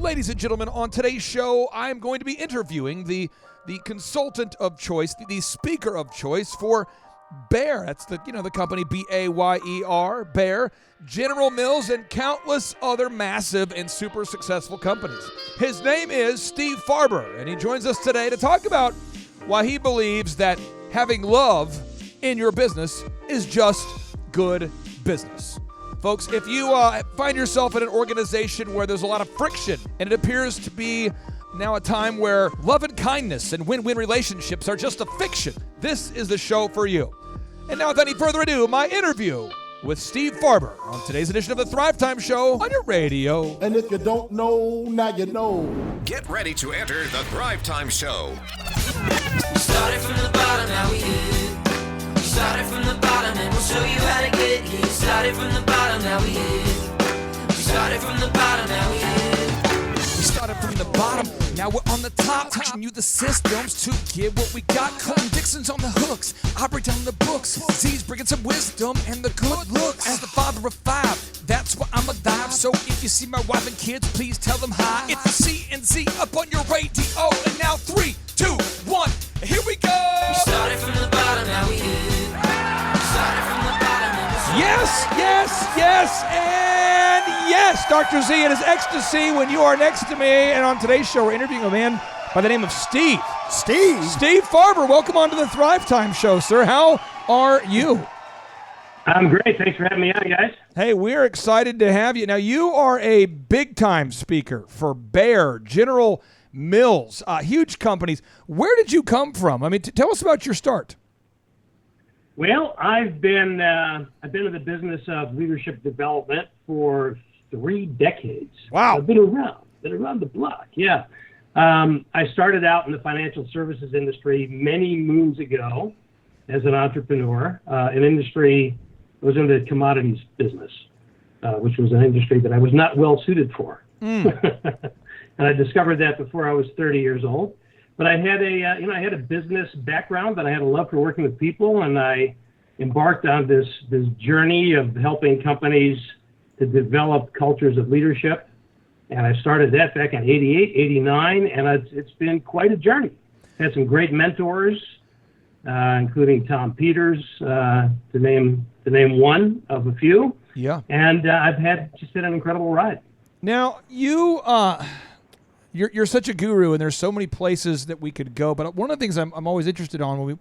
Ladies and gentlemen, on today's show, I'm going to be interviewing the consultant of choice, the speaker of choice for Bayer. That's the company Bayer, Bayer, General Mills, and countless other massive and super successful companies. His name is Steve Farber, and he joins us today to talk about why he believes that having love in your business is just good business. Folks, if you find yourself in an organization where there's a lot of friction and it appears to be now a time where love and kindness and win-win relationships are just a fiction, this is the show for you. And now, without any further ado, my interview with Steve Farber on today's edition of the Thrive Time Show on your radio. And if you don't know, now you know. Get ready to enter the Thrive Time Show. We started from the bottom, now we here. We started from the bottom and we'll show you how to get here. Started from the bottom, now we here. We started from the bottom, now we here. We started from the bottom, now we're on the top. Teaching you the systems to get what we got. Colton Dixon's on the hooks, I break down the books. Z's bringing some wisdom and the good looks. As the father of five, that's why I'm alive. So if you see my wife and kids, please tell them hi. It's the C&Z up on your radio. And now 3, 2, 1, here we go! We started from the bottom, now we here. We started from the bottom and we'll show Yes, and yes, Dr. Z, it is ecstasy when you are next to me. And on today's show, we're interviewing a man by the name of Steve. Steve Farber, welcome on to the Thrive Time Show, sir. How are you? I'm great. Thanks for having me on, guys. Hey, we're excited to have you. Now, you are a big-time speaker for Bayer, General Mills, huge companies. Where did you come from? I mean, tell us about your start. Well, I've been in the business of leadership development for 3 decades. Wow. I've been around the block. Yeah. I started out in the financial services industry many moons ago as an entrepreneur. An industry was in the commodities business, which was an industry that I was not well suited for. And I discovered that before I was 30 years old. But I had a business background, that I had a love for working with people, and I embarked on this journey of helping companies to develop cultures of leadership. And I started that back in 88, 89, and it's been quite a journey. Had some great mentors, including Tom Peters, to name one of a few. Yeah. And I've had an incredible ride. Now, You're such a guru, and there's so many places that we could go. But one of the things I'm always interested in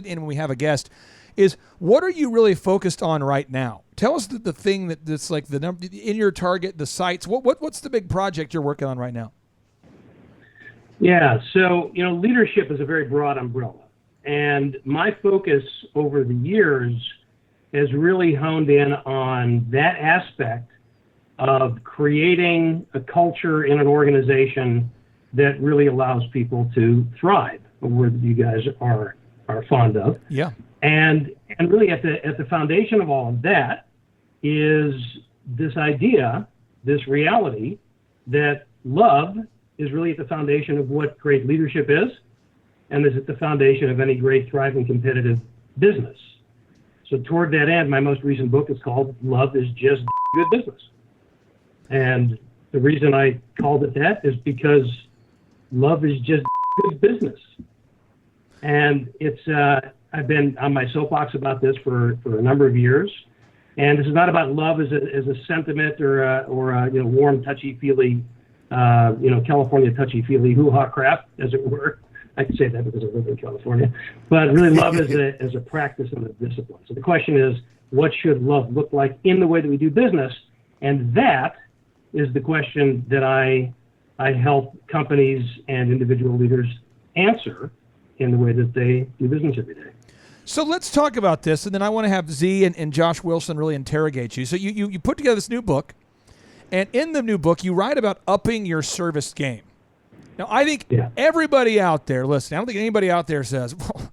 when we have a guest is, what are you really focused on right now? Tell us the thing that's like the number in your target, the sites. What's the big project you're working on right now? Yeah, so leadership is a very broad umbrella, and my focus over the years has really honed in on that aspect of creating a culture in an organization that really allows people to thrive, a word that you guys are fond of. Yeah. And really at the foundation of all of that is this idea, this reality, that love is really at the foundation of what great leadership is, and is at the foundation of any great, thriving, competitive business. So toward that end, my most recent book is called Love is Just Good Business. And the reason I called it that is because love is just good business. And I've been on my soapbox about this for a number of years. And this is not about love as a sentiment or a warm, touchy-feely, California touchy-feely hoo-ha crap, as it were. I can say that because I live in California. But really, love as a practice and a discipline. So the question is, what should love look like in the way that we do business? And that is the question that I help companies and individual leaders answer in the way that they do business every day. So let's talk about this, and then I want to have Z and Josh Wilson really interrogate you. So you put together this new book, and in the new book, you write about upping your service game. Now, I think everybody out there, listen, I don't think anybody out there says, well,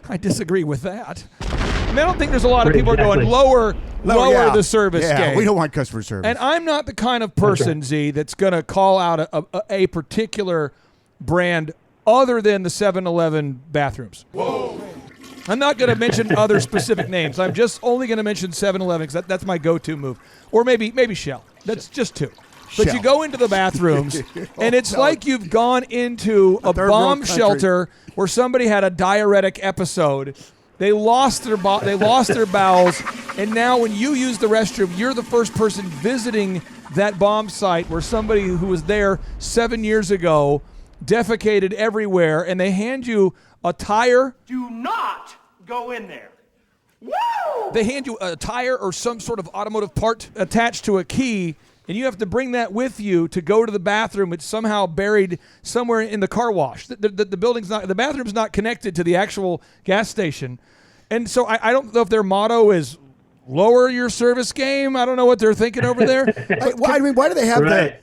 I disagree with that. I don't think there's a lot of people are going lower the service game. We don't want customer service. And I'm not the kind of person, Z, that's going to call out a particular brand other than the 7-Eleven bathrooms. Whoa. I'm not going to mention other specific names. I'm just only going to mention 7-Eleven because that's my go-to move. Or maybe Shell. That's just 2. But shell. you go into the bathrooms, and it's like you've gone into a third bomb world shelter where somebody had a diuretic episode. They lost their bowels, and now when you use the restroom, you're the first person visiting that bomb site where somebody who was there 7 years ago defecated everywhere, and they hand you a tire. Do not go in there. Woo! They hand you a tire or some sort of automotive part attached to a key, and you have to bring that with you to go to the bathroom. It's somehow buried somewhere in the car wash. The bathroom's not connected to the actual gas station. And so I don't know if their motto is lower your service game. I don't know what they're thinking over there. Why do they have Right.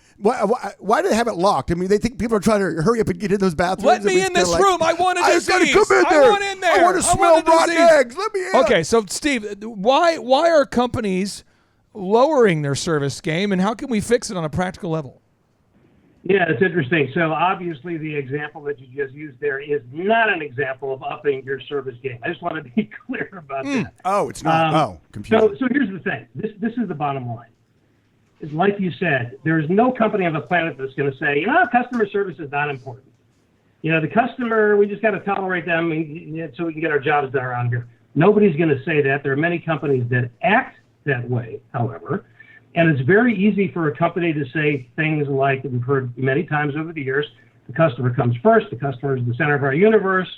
Why do they have it locked? I mean, they think people are trying to hurry up and get in those bathrooms. Let me in this room. I want a I disease. gotta come in there. I want in there. I want to smell want a rotten disease. eggs. Let me in. Okay, so Steve, why are companies lowering their service game, and how can we fix it on a practical level? Yeah, it's interesting. So obviously the example that you just used there is not an example of upping your service game. I just want to be clear about that. Oh, it's not. Confusing. So here's the thing. This is the bottom line. It's like you said, there's no company on the planet that's going to say, customer service is not important. The customer, we just got to tolerate them so we can get our jobs done around here. Nobody's going to say that. There are many companies that act that way, however. And it's very easy for a company to say things like, we've heard many times over the years, the customer comes first, the customer is the center of our universe,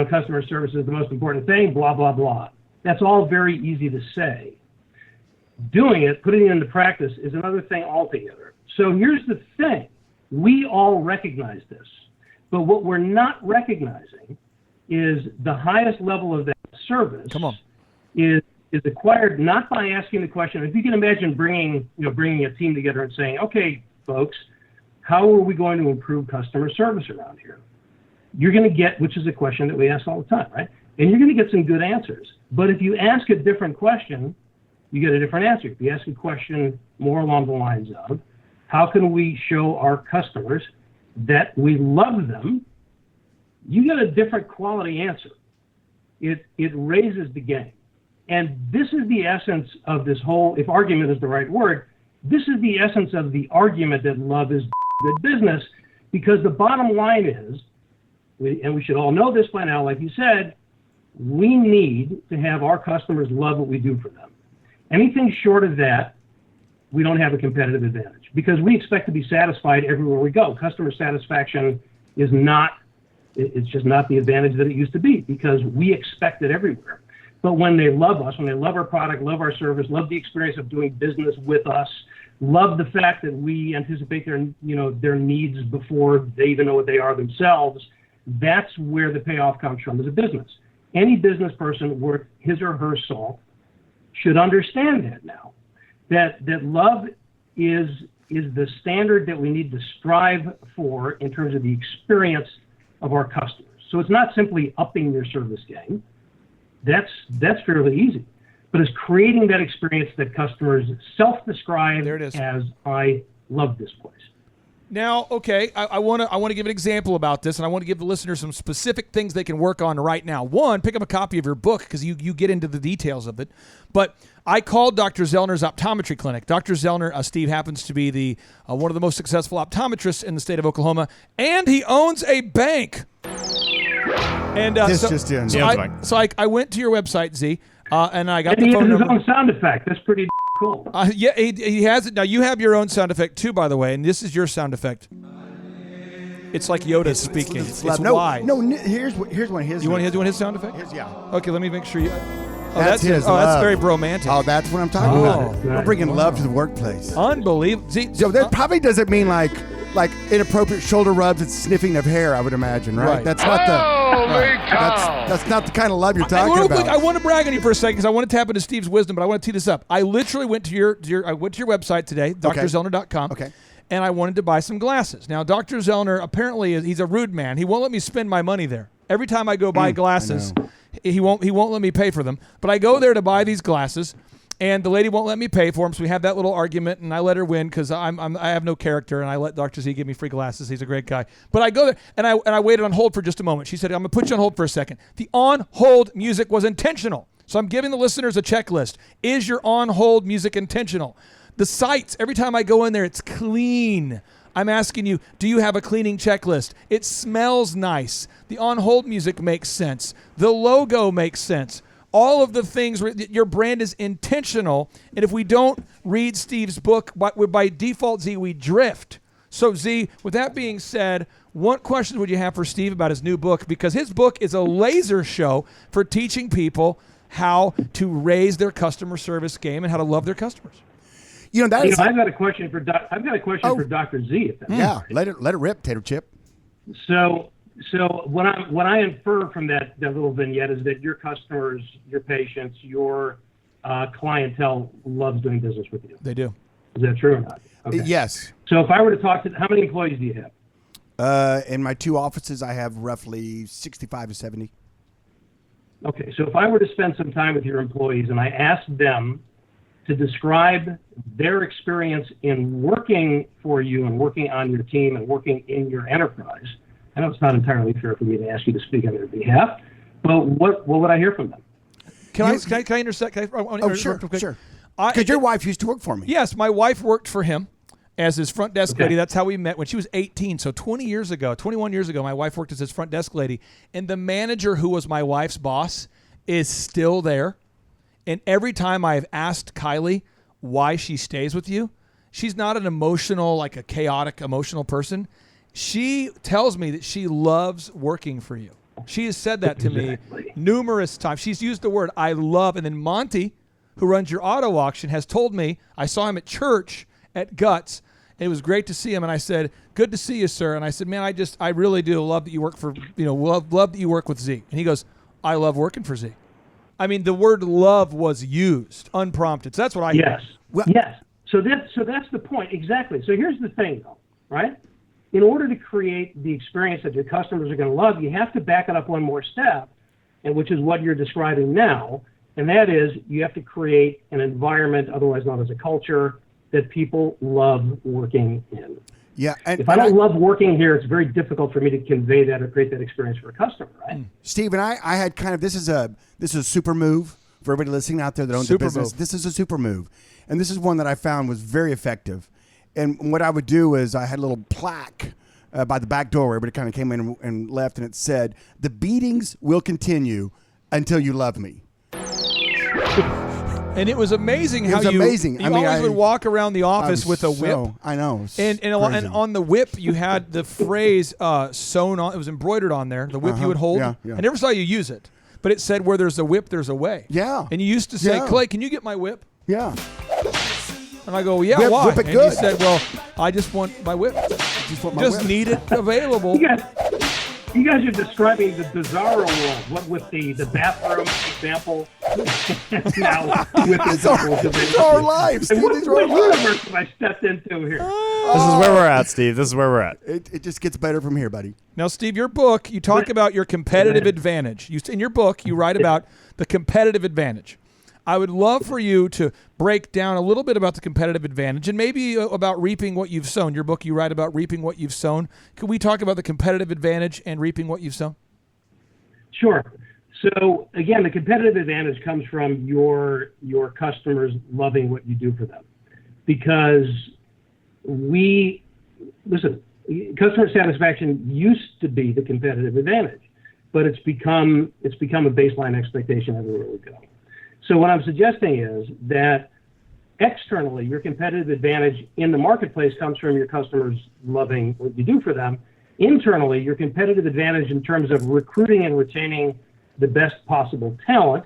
customer service is the most important thing, blah, blah, blah. That's all very easy to say. Doing it, putting it into practice, is another thing altogether. So here's the thing. We all recognize this. But what we're not recognizing is the highest level of that service is acquired not by asking the question. If you can imagine bringing a team together and saying, okay, folks, how are we going to improve customer service around here? You're going to get, which is a question that we ask all the time, right? And you're going to get some good answers. But if you ask a different question, you get a different answer. If you ask a question more along the lines of, how can we show our customers that we love them? You get a different quality answer. It raises the game. And this is the essence of this whole, if argument is the right word, this is the essence of the argument that love is good business, because the bottom line is, and we should all know this by now, like you said, we need to have our customers love what we do for them. Anything short of that, we don't have a competitive advantage, because we expect to be satisfied everywhere we go. Customer satisfaction is not, it's just not the advantage that it used to be, because we expect it everywhere. But when they love us, when they love our product, love our service, love the experience of doing business with us, love the fact that we anticipate their needs before they even know what they are themselves, that's where the payoff comes from as a business. Any business person worth his or her salt should understand that now, that love is the standard that we need to strive for in terms of the experience of our customers. So it's not simply upping your service game. That's fairly easy, but it's creating that experience that customers self-describe as, I love this place. Now, okay, I want to give an example about this, and I want to give the listeners some specific things they can work on right now. One, pick up a copy of your book, because you get into the details of it. But I called Dr. Zellner's optometry clinic. Dr. Zellner, Steve, happens to be the one of the most successful optometrists in the state of Oklahoma, and he owns a bank. And so I went to your website, Z, and I got the phone number. He has his own sound effect. That's pretty cool. Yeah, he has it. Now, you have your own sound effect, too, by the way, and this is your sound effect. It's like Yoda speaking. It's why. No, here's one of his. You want his sound effect? Yeah. Okay, let me make sure you... That's his. Oh, that's very bromantic. Oh, that's what I'm talking about. We're bringing love to the workplace. Unbelievable. So that probably doesn't mean like inappropriate shoulder rubs and sniffing of hair, I would imagine, right? That's not that's not the kind of love you're talking about. Quick, I want to brag on you for a second, because I want to tap into Steve's wisdom, but I want to tee this up. I literally went to your website today, drzellner.com. Okay. And I wanted to buy some glasses. Now, Dr. Zellner, apparently, he's a rude man. He won't let me spend my money there. Every time I go buy glasses, he won't let me pay for them. But I go there to buy these glasses, and the lady won't let me pay for them. So we have that little argument, and I let her win because I have no character, and I let Dr. Z give me free glasses. He's a great guy. But I go there, and I waited on hold for just a moment. She said, "I'm gonna put you on hold for a second." The on hold music was intentional. So I'm giving the listeners a checklist. Is your on hold music intentional? The sites, every time I go in there, it's clean. I'm asking you, do you have a cleaning checklist? It smells nice. The on-hold music makes sense. The logo makes sense. All of the things, your brand is intentional. And if we don't read Steve's book, by default, Z, we drift. So, Z, with that being said, what questions would you have for Steve about his new book? Because his book is a laser show for teaching people how to raise their customer service game and how to love their customers. I've got a question for for Dr. Z. If that's yeah, right. let it rip, Tater Chip. So what I infer from that little vignette is that your customers, your patients, your clientele loves doing business with you. They do. Is that true or not? Okay. Yes. So if I were to talk to, how many employees do you have? In my 2 offices, I have roughly 65 to 70. Okay, so if I were to spend some time with your employees and I asked them to describe their experience in working for you and working on your team and working in your enterprise, I know it's not entirely fair for me to ask you to speak on their behalf, but what would I hear from them? Can I intersect? Sure. Because your wife used to work for me. Yes, my wife worked for him as his front desk lady. That's how we met when she was 18. So 21 years ago, my wife worked as his front desk lady. And the manager who was my wife's boss is still there. And every time I've asked Kylie why she stays with you, she's not an emotional, like a chaotic emotional person. She tells me that she loves working for you. She has said that to me numerous times. She's used the word I love. And then Monty, who runs your auto auction, has told me, I saw him at church at Guts, and it was great to see him. And I said, good to see you, sir. And I said, man, I really do love that you work for, love that you work with Z. And he goes, I love working for Z. I mean, the word love was used, unprompted. So that's what I Yes. Well, yes. So that's the point. Exactly. So here's the thing, though, right? In order to create the experience that your customers are going to love, you have to back it up one more step, and which is what you're describing now. And that is you have to create an environment, otherwise known as a culture, that people love working in. Yeah. And if I don't love working here, it's very difficult for me to convey that or create that experience for a customer, right? Steve and I had kind of, this is a super move for everybody listening out there that owns a business. This is a super move. And this is one that I found was very effective. And what I would do is I had a little plaque by the back door where everybody kind of came in and left, and it said, the beatings will continue until you love me. And it was amazing how you always would walk around the office with a whip. I know. And on the whip, you had the phrase sewn on. It was embroidered on there, the whip you would hold. Yeah. I never saw you use it, but it said, where there's a whip, there's a way. Yeah. And you used to say, Clay, can you get my whip? Yeah. And I go, well, yeah, why? Whip it and good. you said, well, I just want my whip. Just need it available. You guys are describing the bizarro world. What with the bathroom example? Now with These are our lives. And what universe have I stepped into here? This is where we're at, Steve. This is where we're at. It just gets better from here, buddy. Now, Steve, your book, you talk about your competitive advantage. In your book, you write about the competitive advantage. I would love for you to break down a little bit about the competitive advantage and maybe about reaping what you've sown. Your book, you write about reaping what you've sown. Could we talk about the competitive advantage and reaping what you've sown? Sure. So, again, the competitive advantage comes from your customers loving what you do for them. Because customer satisfaction used to be the competitive advantage, but it's become a baseline expectation everywhere we go. So what I'm suggesting is that externally, your competitive advantage in the marketplace comes from your customers loving what you do for them. Internally, your competitive advantage in terms of recruiting and retaining the best possible talent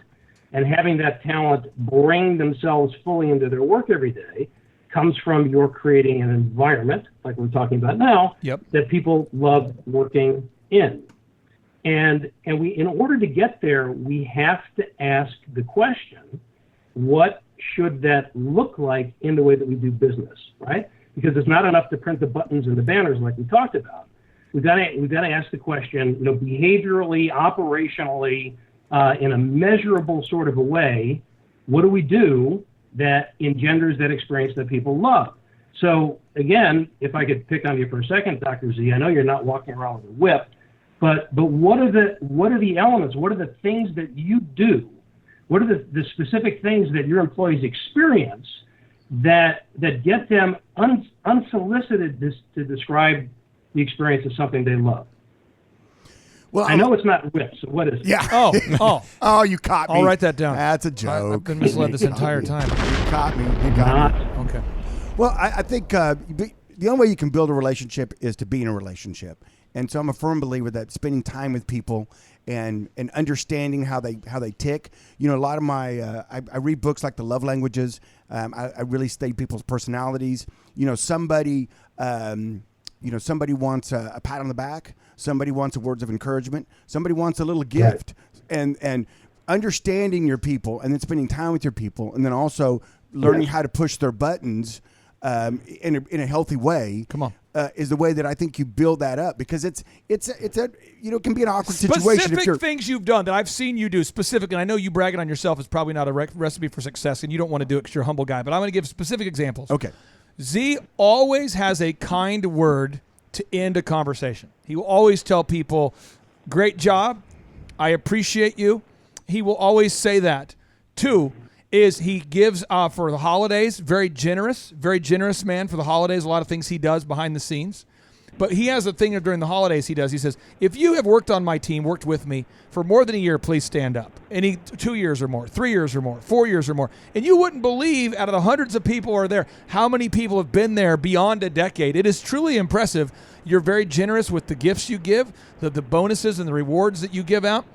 and having that talent bring themselves fully into their work every day comes from your creating an environment, like we're talking about now, that people love working in. And in order to get there, we have to ask the question, what should that look like in the way that we do business, right? Because it's not enough to print the buttons and the banners like we talked about. We've got to ask the question, behaviorally, operationally, in a measurable sort of a way, what do we do that engenders that experience that people love? So again, if I could pick on you for a second, Dr. Z, I know you're not walking around with a whip. But what are the elements? What are the things that you do? What are the specific things that your employees experience that get them unsolicited to describe the experience of something they love. Well, I know it's not whip, so what is it? Yeah. Oh, you caught me. I'll write that down. That's a joke. I've been misled this entire time. You caught me. You got me. Okay. Well, I think the only way you can build a relationship is to be in a relationship. And so I'm a firm believer that spending time with people and understanding how they tick. A lot of my I read books like The Love Languages. I really study people's personalities. Somebody wants a pat on the back. Somebody wants words of encouragement. Somebody wants a little gift. Right. And understanding your people, and then spending time with your people, and then also learning how to push their buttons in a healthy way. Come on. Is the way that I think you build that up, because it can be an awkward situation. Specific things you've done that I've seen you do specifically. I know you bragging on yourself is probably not a recipe for success, and you don't want to do it because you're a humble guy. But I'm going to give specific examples. Okay. Z always has a kind word to end a conversation. He will always tell people, "Great job. I appreciate you." He will always say that. 2 is he gives for the holidays, very generous man for the holidays. A lot of things he does behind the scenes. But he has a thing during the holidays he does. He says, if you have worked on my team, worked with me for more than a year, please stand up. 2 years or more, 3 years or more, 4 years or more. And you wouldn't believe, out of the hundreds of people who are there, how many people have been there beyond a decade. It is truly impressive. You're very generous with the gifts you give, the bonuses and the rewards that you give out.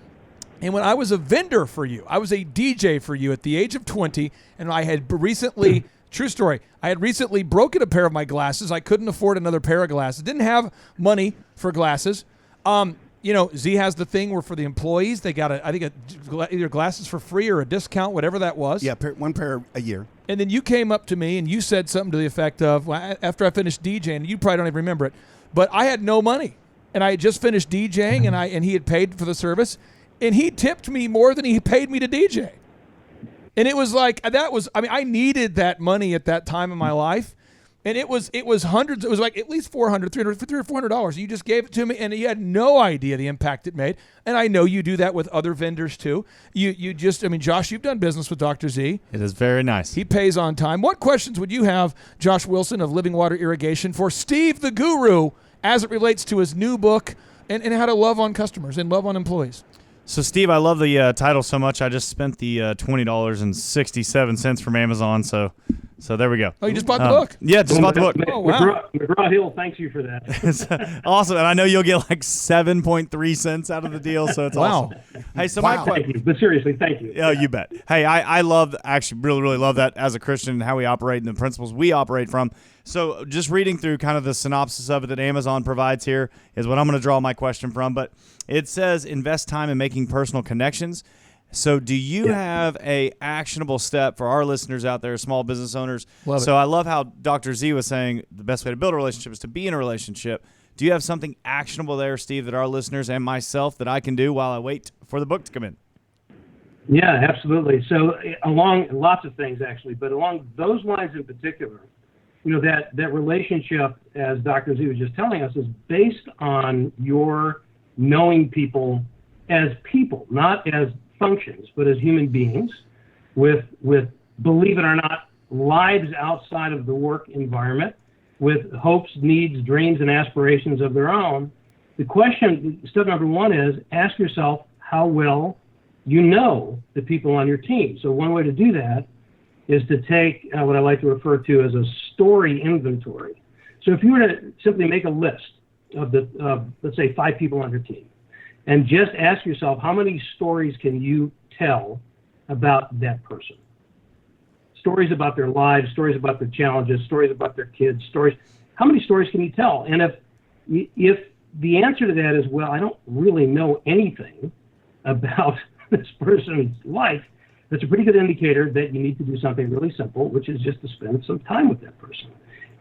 And when I was a vendor for you, I was a DJ for you at the age of 20, and I had recently, true story, I had recently broken a pair of my glasses. I couldn't afford another pair of glasses. Didn't have money for glasses. Z has the thing where for the employees, they got either glasses for free or a discount, whatever that was. Yeah, one pair a year. And then you came up to me and you said something to the effect of, well, after I finished DJing, you probably don't even remember it, but I had no money. And I had just finished DJing, and he had paid for the service. And he tipped me more than he paid me to DJ. And it was like, I needed that money at that time in my life. And it was hundreds, it was like at least $400, $300, $300 or $400. You just gave it to me, and you had no idea the impact it made. And I know you do that with other vendors too. Josh, you've done business with Dr. Z. It is very nice. He pays on time. What questions would you have, Josh Wilson of Living Water Irrigation, for Steve the Guru as it relates to his new book and how to love on customers and love on employees? So, Steve, I love the title so much. I just spent the $20.67 from Amazon. So there we go. Oh, you just bought the book? Yeah, just bought the book. Oh, wow. McGraw-Hill thanks you for that. It's awesome. And I know you'll get like 7.3 cents out of the deal. So it's awesome. Hey, so my question. Thank you. But seriously, thank you. Oh, you bet. Hey, I love, actually really, really love that as a Christian and how we operate and the principles we operate from. So just reading through kind of the synopsis of it that Amazon provides here is what I'm going to draw my question from. But it says invest time in making personal connections. So do you have a actionable step for our listeners out there, small business owners? I love how Dr. Z was saying the best way to build a relationship is to be in a relationship. Do you have something actionable there, Steve, that our listeners and myself that I can do while I wait for the book to come in? Yeah, absolutely. So along lots of things, actually, but along those lines in particular, that relationship, as Dr. Z was just telling us, is based on your knowing people as people, not as functions, but as human beings with believe it or not, lives outside of the work environment, with hopes, needs, dreams, and aspirations of their own. The question, step number one is ask yourself how well you know the people on your team. So one way to do that is to take what I like to refer to as a story inventory. So if you were to simply make a list of let's say 5 people on your team, and just ask yourself, how many stories can you tell about that person? Stories about their lives, stories about their challenges, stories about their kids, stories. How many stories can you tell? And if the answer to that is, well, I don't really know anything about this person's life, that's a pretty good indicator that you need to do something really simple, which is just to spend some time with that person.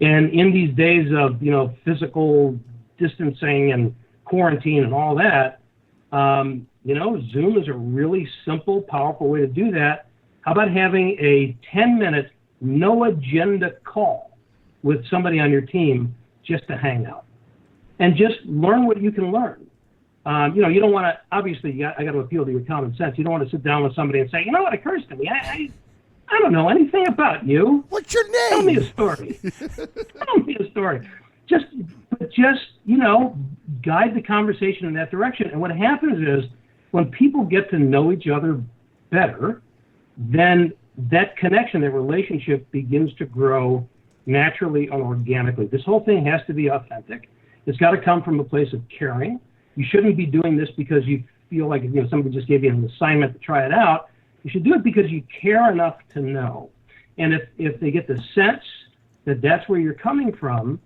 And in these days of, physical distancing and quarantine and all that, Zoom is a really simple, powerful way to do that. How about having a 10-minute, no agenda call with somebody on your team just to hang out and just learn what you can learn? You don't want to, obviously, I got to appeal to your common sense. You don't want to sit down with somebody and say, what occurs to me? I don't know anything about you. What's your name? Tell me a story. Tell me a story. Just, guide the conversation in that direction. And what happens is when people get to know each other better, then that connection, that relationship begins to grow naturally and organically. This whole thing has to be authentic. It's got to come from a place of caring. You shouldn't be doing this because you feel like somebody just gave you an assignment to try it out. You should do it because you care enough to know. And if they get the sense that that's where you're coming from,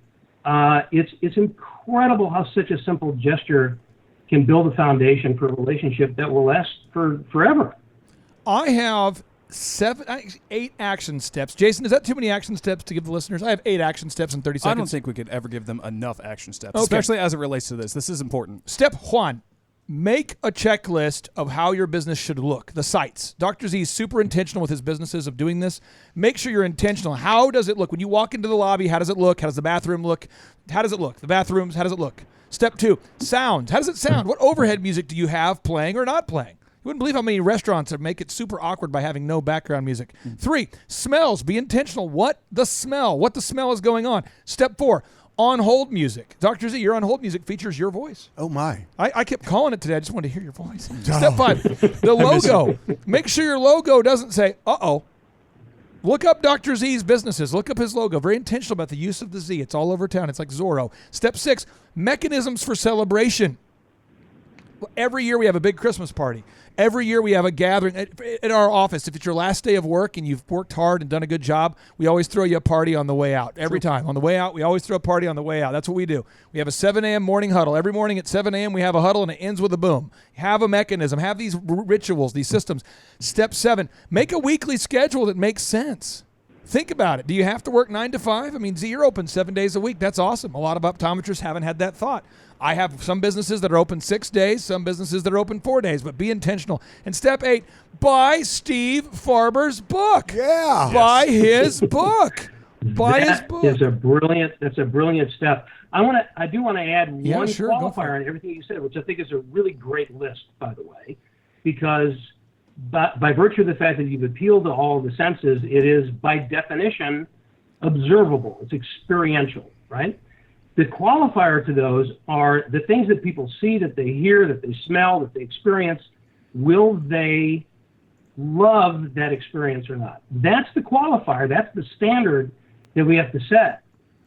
it's incredible how such a simple gesture can build a foundation for a relationship that will last forever. I have 8 action steps. Jason, is that too many action steps to give the listeners? I have 8 action steps in 30 seconds. I don't think we could ever give them enough action steps, Okay. especially as it relates to this. This is important. Step 1, make a checklist of how your business should look. The sites. Dr. Z is super intentional with his businesses of doing this. Make sure you're intentional. How does it look? When you walk into the lobby, how does it look? How does the bathroom look? How does it look? The bathrooms, how does it look? Step 2, sounds. How does it sound? What overhead music do you have playing or not playing? You wouldn't believe how many restaurants make it super awkward by having no background music. 3, smells. Be intentional. What the smell is going on. Step 4, on-hold music. Dr. Z, your on-hold music features your voice. Oh, my. I kept calling it today. I just wanted to hear your voice. Step 5, the logo. Make sure your logo doesn't say, uh-oh. Look up Dr. Z's businesses. Look up his logo. Very intentional about the use of the Z. It's all over town. It's like Zorro. Step 6, mechanisms for celebration. Every year we have a big Christmas party. Every year we have a gathering at our office. If it's your last day of work and you've worked hard and done a good job, we always throw you a party on the way out. Every time. On the way out, we always throw a party on the way out. That's what we do. We have a 7 a.m. morning huddle. Every morning at 7 a.m. we have a huddle and it ends with a boom. Have a mechanism. Have these rituals, these systems. Step 7, make a weekly schedule that makes sense. Think about it. Do you have to work 9 to 5? I mean, Z, you're open 7 days a week. That's awesome. A lot of optometrists haven't had that thought. I have some businesses that are open 6 days, some businesses that are open 4 days, but be intentional. And step 8, buy Steve Farber's book. Yeah. Buy his book. Buy his book. That's a brilliant step. I do want to add one qualifier on everything you said, which I think is a really great list, by the way, because by virtue of the fact that you've appealed to all of the senses, it is by definition observable. It's experiential, right? The qualifier to those are the things that people see, that they hear, that they smell, that they experience. Will they love that experience or not? That's the qualifier. That's the standard that we have to set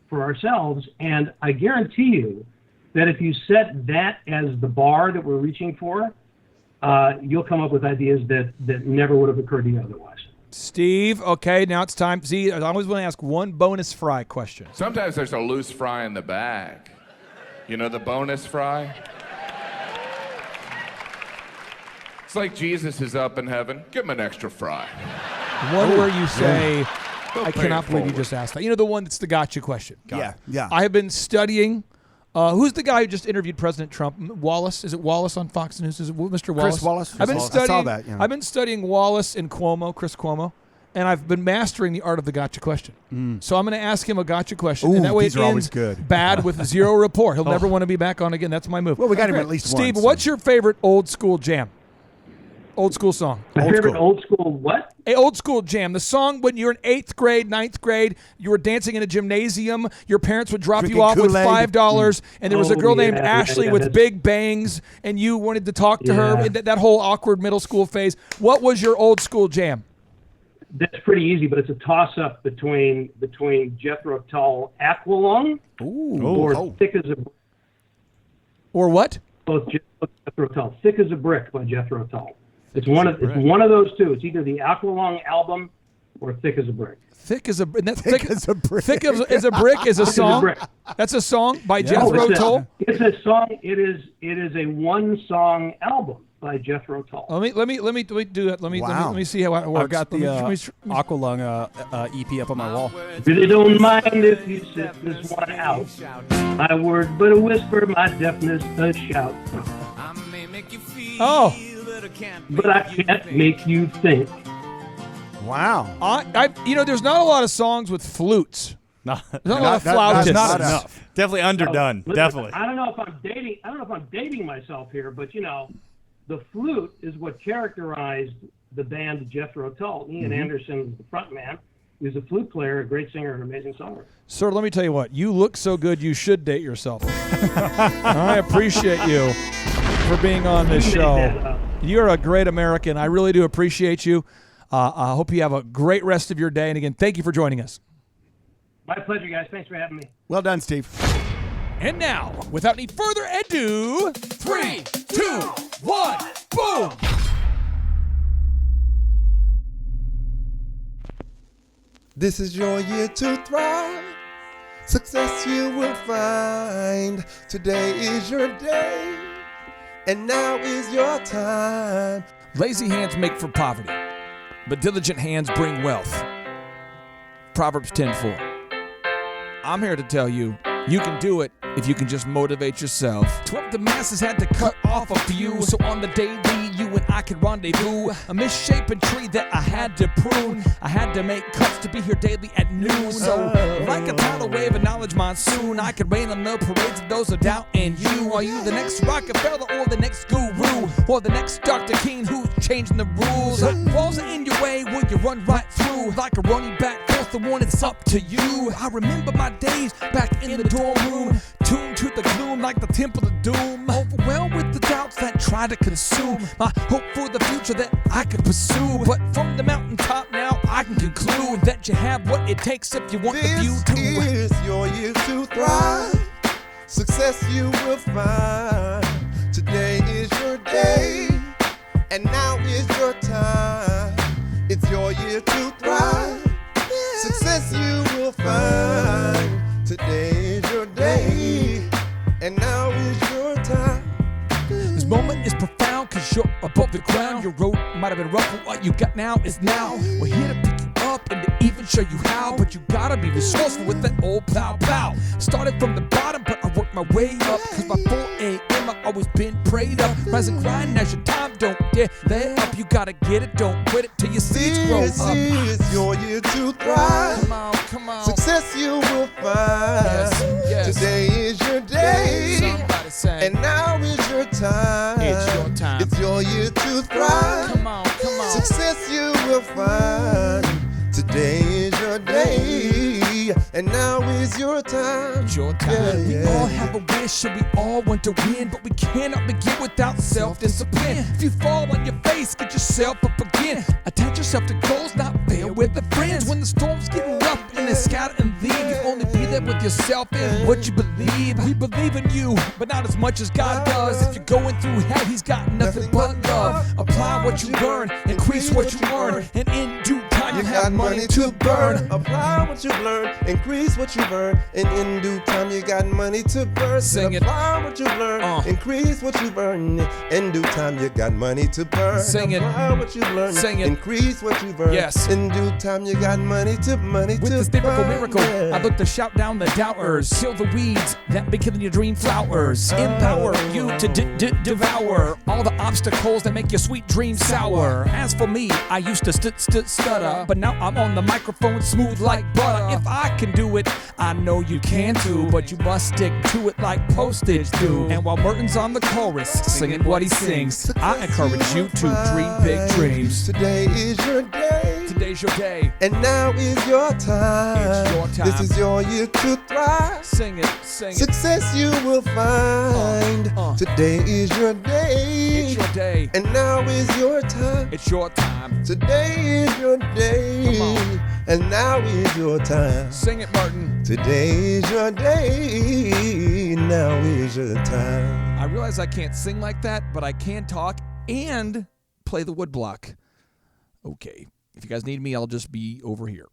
for ourselves. And I guarantee you that if you set that as the bar that we're reaching for, you'll come up with ideas that never would have occurred to you otherwise. Steve, okay, now it's time. See, I always want to ask one bonus fry question. Sometimes there's a loose fry in the bag. You know the bonus fry? It's like Jesus is up in heaven. Give him an extra fry. One where you say, He'll I pay cannot it believe you forward. just asked that. You know, the one that's the gotcha question. Yeah. I have been studying. Who's the guy who just interviewed President Trump? Wallace? Is it Wallace on Fox News? Is it Mr. Wallace? Chris Wallace? I've been I studying. saw that, yeah. I've been studying Wallace and Cuomo, Chris Cuomo, and I've been mastering the art of the gotcha question. So I'm going to ask him a gotcha question, Ooh, and that way these it are always ends good. bad with 0 rapport. He'll never want to be back on again. That's my move. Well, we got him at least Steve, once. what's your favorite old school jam? Old school song. My favorite old school what? A old school jam. The song when you're in 8th grade, 9th grade, you were dancing in a gymnasium, your parents would drop Drinking you off with Kool-Aid. $5, and there was a girl named Ashley with that's- big bangs, and you wanted to talk to her, Yeah. and that whole awkward middle school phase. What was your old school jam? That's pretty easy, but it's a toss-up between Jethro Tull, Aqualung, or Thick as a Or what? both Jethro Tull, Thick as a Brick by Jethro Tull. It's one of those two. It's either the Aqualung album or Thick as a Brick. Thick as a and that's Thick as a brick. Thick as a brick is a song. brick. That's a song by Oh, Jethro Tull. it's a song. It is a one-song album by Jethro Tull. Let me do that. Let me see how it works. I've got the Let me- Aqualung EP up on my wall. Really don't mind if you sit this one out. My word but a whisper, my deafness a shout. Oh. But I can't make you think. Wow. There's not a lot of songs with flutes. No, There's not a lot of flautists. not enough. Definitely underdone. Listen, Definitely. I don't know if I'm dating myself here, but the flute is what characterized the band Jethro Tull. Ian Mm-hmm. Anderson was the front man. He was a flute player, a great singer, and an amazing songwriter. Sir, let me tell you what. You look so good, you should date yourself. I appreciate you for being on this show. You're a great American. I really do appreciate you. I hope you have a great rest of your day. And again, thank you for joining us. My pleasure, guys. Thanks for having me. Well done, Steve. And now, without any further ado, 3, 2, 1, boom! This is your year to thrive. Success you will find. Today is your day, and now is your time. Lazy hands make for poverty, but diligent hands bring wealth. Proverbs 10:4. I'm here to tell you, you can do it if you can just motivate yourself. 12 the masses had to cut off a few, so on the daily you and I could rendezvous. A misshapen tree that I had to prune. I had to make cuts to be here daily at noon. So like a tidal wave of knowledge monsoon, I could rain on the parades of those who doubt in you. Are you the next Rockefeller or the next guru? Or the next Dr. King who's changing the rules? Walls are in your way, will you run right through? Like a running back, fourth the one, it's up to you. I remember my days back in the dorm room, tuned to the gloom like the temple of doom. Overwhelmed with the doubts that try to consume my hope for the future that I could pursue. But from the mountaintop now I can conclude that you have what it takes if you want the view to. This is your year to thrive. Success you will find. Today is your day, and now is your time. It's your year to thrive. Success you will find. Today is your day, and now is your time. This moment is profound cause you're above the ground. Your road might have been rough, but what you got now is now. We're here to pick you up and to even show you how. But you gotta be resourceful with that old plow. Started from the bottom, but I worked my way up. Cause by 4 a.m. I've always been prayed up. Rise and grind as your time, don't dare let up. You gotta get it, don't quit it till your seeds grow This up. is your year to thrive. Come on. Success you will find. Yes. Today is your day, Somebody say, and now is your time. it's your time. It's your year to thrive. Come on. Success you will find. Today is your day, and now is your time. It's your time. We all have a wish and we all want to win, but we cannot begin without self-discipline. If you fall on your face, get yourself up again. Attach yourself to goals, not fail with the friends. When the storm's getting rough and it's scattered and leave, you only be there with yourself and what you believe. We believe in you, but not as much as God does. If you're going through hell, He's got nothing but love. Apply what you learn, increase what you earn, and in due time You you got have money to burn. Apply what you've learned, increase what you've earned, and in due time you got money to burn. Sing it. Apply what you've learned, increase what you've earned, in due time you got money to burn. Sing it. Apply what you've learned, Sing it. increase what you've earned. Yes. In due time you got money to With this difficult burn. miracle, I look to shout down the doubters, kill the weeds that be killing your dream flowers, empower you to devour all the obstacles that make your sweet dreams sour. As for me, I used to stutter, but now I'm on the microphone smooth like butter. If I can do it, I know you can too, but you must stick to it like postage do. And while Merton's on the chorus, singing what he sings, I encourage you to dream big dreams. Today is your day, Today's your day. and now is your time. It's your time. This is your year to thrive. Sing it, sing it. Success you will find. Today is your day, It's your day. and now is your time. It's your time. Today is your day, Come and now is your time. Sing it, Martin. Today is your day, now is your time. I realize I can't sing like that, but I can talk and play the woodblock. Okay. If you guys need me, I'll just be over here.